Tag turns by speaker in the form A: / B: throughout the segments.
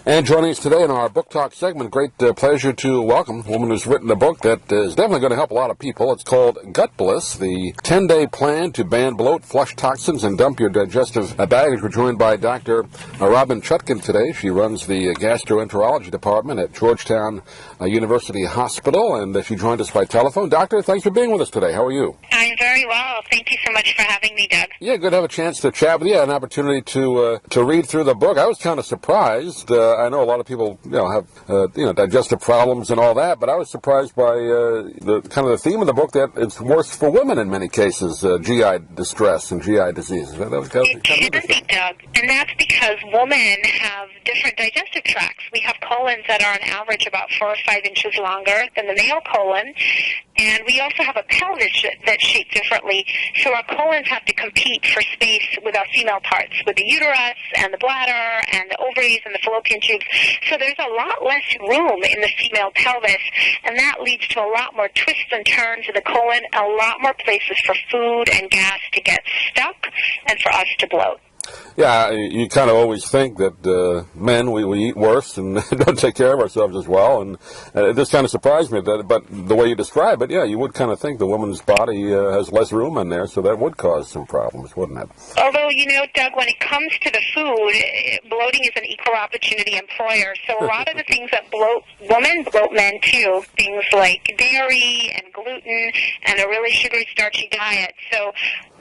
A: And joining us today in our Book Talk segment, great pleasure to welcome a woman who's written a book that is definitely going to help a lot of people. It's called Gutbliss, the 10-day plan to ban bloat, flush toxins, and dump your digestive baggage. We're joined by Dr. Robynne Chutkan today. She runs the gastroenterology department at Georgetown University Hospital, and she joined us by telephone. Doctor, thanks for being with us today. How are you?
B: I'm very well. Thank you so much for having me, Doug.
A: Yeah, good to have a chance to chat with you, an opportunity to read through the book. I was kind of surprised. I know a lot of people, have digestive problems and all that, but I was surprised by the theme of the book that it's worse for women in many cases, GI distress and GI diseases. That was kind of interesting,
B: Doug, and that's because women have different digestive tracts. We have colons that are on average about 4 or 5 inches longer than the male colon, and we also have a pelvis that's shaped differently, so our colons have to compete for space with our female parts, with the uterus and the bladder and the ovaries and the fallopian tubes. So there's a lot less room in the female pelvis, and that leads to a lot more twists and turns of the colon, a lot more places for food and gas to get stuck and for us to bloat.
A: Yeah, you kind of always think that men, we eat worse and don't take care of ourselves as well, and it just kind of surprised me. But the way you describe it, you would kind of think the woman's body has less room in there, so that would cause some problems, wouldn't it?
B: Although, Doug, when it comes to the food, bloating is an equal opportunity employer, so a lot of the things that bloat women bloat men too, things like dairy and gluten and a really sugary, starchy diet. So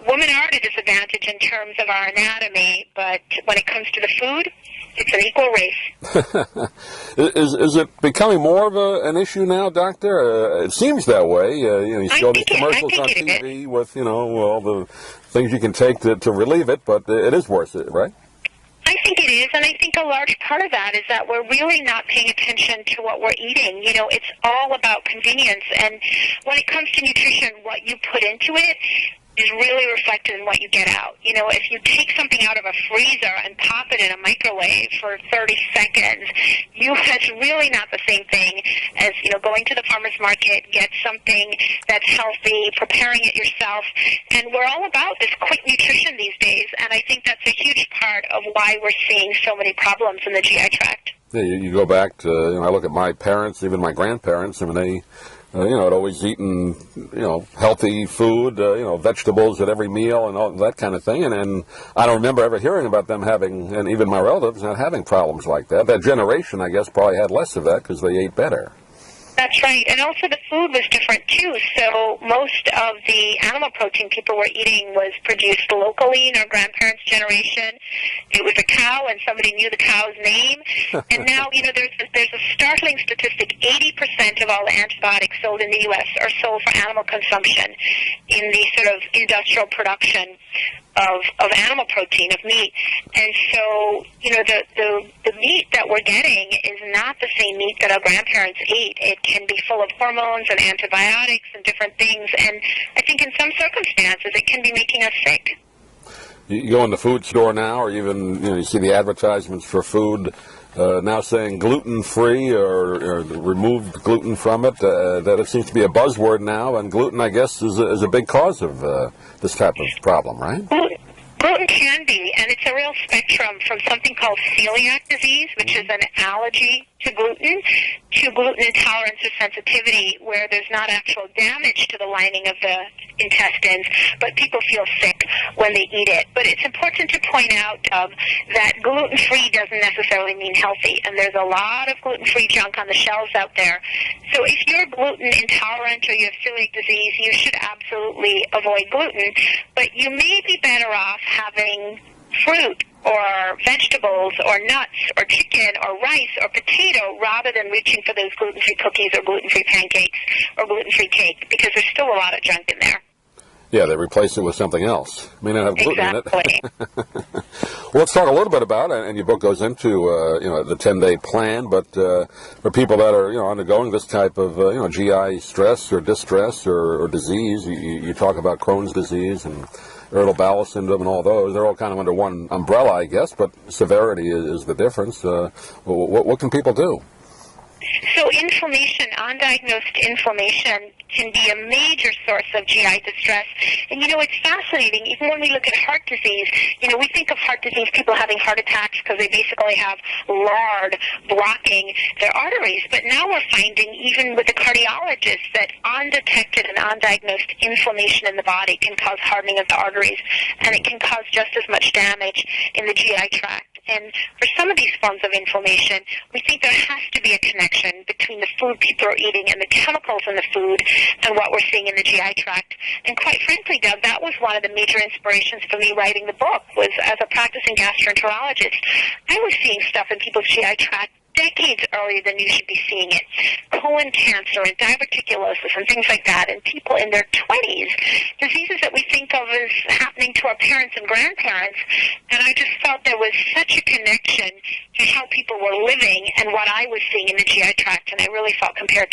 B: women are at a disadvantage in terms of our anatomy, but when it comes to the food, it's an equal race.
A: Is it becoming more of an issue now, Doctor? It seems that way. You see all these commercials on TV with, all the things you can take to relieve it, but it is worse, right?
B: I think it is, and I think a large part of that is that we're really not paying attention to what we're eating. It's all about convenience, and when it comes to nutrition, what you put into it is really reflected in what you get out. If you take something out of a freezer and pop it in a microwave for 30 seconds, it's really not the same thing as, going to the farmer's market, get something that's healthy, preparing it yourself. And we're all about this quick nutrition these days, and I think that's a huge part of why we're seeing so many problems in the GI tract.
A: Yeah, you go back to, I look at my parents, even my grandparents, they had always eaten, healthy food, vegetables at every meal and all that kind of thing. And I don't remember ever hearing about them having, and even my relatives, not having problems like that. That generation, I guess, probably had less of that because they ate better.
B: That's right. And also the food was different, too. So most of the animal protein people were eating was produced locally in our grandparents' generation. It was a cow, and somebody knew the cow's name. And now, there's a startling statistic. 80% of all antibiotics sold in the U.S. are sold for animal consumption in the sort of industrial production of animal protein, of meat. And so, the meat that we're getting is not the same meat that our grandparents ate. It can be full of hormones and antibiotics and different things. And I think in some circumstances it can be making us sick.
A: You go in the food store now, or even, you see the advertisements for food now saying gluten-free or removed gluten from it, that it seems to be a buzzword now, and gluten, I guess, is a big cause of this type of problem, right?
B: Gluten can be, and it's a real spectrum from something called celiac disease, which is an allergy to gluten intolerance or sensitivity, where there's not actual damage to the lining of the intestines, but people feel sick when they eat it. But it's important to point out that gluten-free doesn't necessarily mean healthy, and there's a lot of gluten-free junk on the shelves out there. So if you're gluten intolerant or you have celiac disease, you should absolutely avoid gluten, but you may be better off having fruit or vegetables or nuts or chicken or rice or potato rather than reaching for those gluten-free cookies or gluten-free pancakes or gluten-free cake, because there's still a lot of junk in there.
A: Yeah, they replace it with something else. May not have gluten in it.
B: Well,
A: let's talk a little bit about it, and your book goes into the 10-day plan, but for people that are undergoing this type of GI stress or distress or disease, you talk about Crohn's disease and irritable bowel syndrome and all those. They're all kind of under one umbrella, I guess, but severity is the difference. What can people do?
B: So inflammation, undiagnosed inflammation, can be a major source of GI distress. And, it's fascinating. Even when we look at heart disease, we think of heart disease, people having heart attacks because they basically have lard blocking their arteries. But now we're finding, even with the cardiologists, that undetected and undiagnosed inflammation in the body can cause hardening of the arteries, and it can cause just as much damage in the GI tract. And for some of these forms of inflammation, we think there has to be a connection between the food people are eating and the chemicals in the food and what we're seeing in the GI tract. And quite frankly, Doug, that was one of the major inspirations for me writing the book, was as a practicing gastroenterologist, I was seeing stuff in people's GI tract decades earlier than you should be seeing it. Colon cancer and diverticulosis and things like that in people in their 20s, diseases that we think of as happening to our parents and grandparents. And I just felt there was such a connection to how people were living and what I was seeing in the GI tract, and I really felt compelled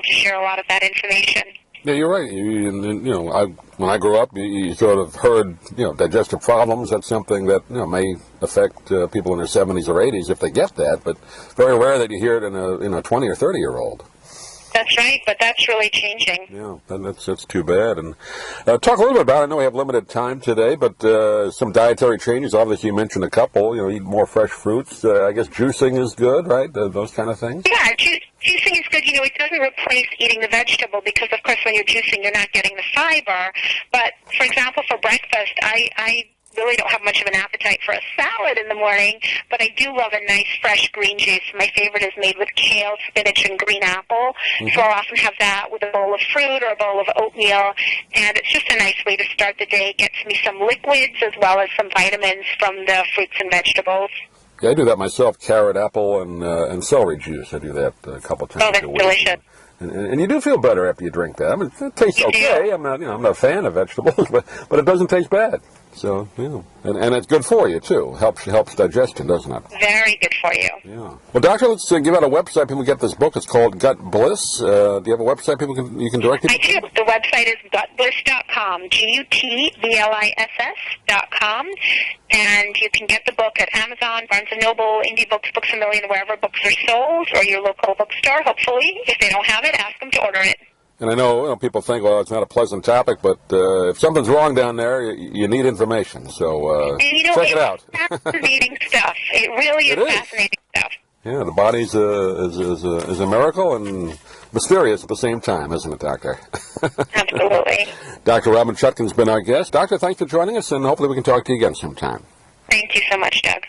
B: to share a lot of that information.
A: Yeah, you're right. When I grew up, you sort of heard, digestive problems. That's something that, may affect people in their 70s or 80s if they get that, but very rare that you hear it in a 20 or 30-year-old.
B: That's right, but that's really changing.
A: Yeah, that's too bad. And talk a little bit about it. I know we have limited time today, but some dietary changes. Obviously, you mentioned a couple. Eat more fresh fruits. I guess juicing is good, right? Those kind of things.
B: Yeah, juicing is good. It doesn't replace eating the vegetable because, of course, when you're juicing, you're not getting the fiber. But, for example, for breakfast, I really don't have much of an appetite for a salad in the morning, but I do love a nice fresh green juice. My favorite is made with kale, spinach, and green apple. Mm-hmm. So I'll often have that with a bowl of fruit or a bowl of oatmeal, and it's just a nice way to start the day. It gets me some liquids as well as some vitamins from the fruits and vegetables.
A: Yeah, I do that myself, carrot, apple, and celery juice. I do that a couple times a week.
B: Oh, that's delicious.
A: And you do feel better after you drink that. I mean, it tastes okay. I'm not a fan of vegetables, but it doesn't taste bad. So, and it's good for you, too. Helps digestion, doesn't it?
B: Very good for you.
A: Yeah. Well, Doctor, let's give out a website. People get this book. It's called Gutbliss. Do you have a website you can direct people?
B: I do. The website is gutbliss.com, Gutbliss.com. And you can get the book at Amazon, Barnes & Noble, Indie Books, Books A Million, wherever books are sold, or your local bookstore, hopefully. If they don't have it, ask them to order it.
A: And I know, people think, well, it's not a pleasant topic, but if something's wrong down there, you need information. So check it out.
B: It's fascinating stuff. It really is fascinating stuff.
A: Yeah, the body is a miracle and mysterious at the same time, isn't it, Doctor?
B: Absolutely.
A: Dr. Robynne Chutkan's been our guest. Doctor, thanks for joining us, and hopefully we can talk to you again sometime.
B: Thank you so much, Doug.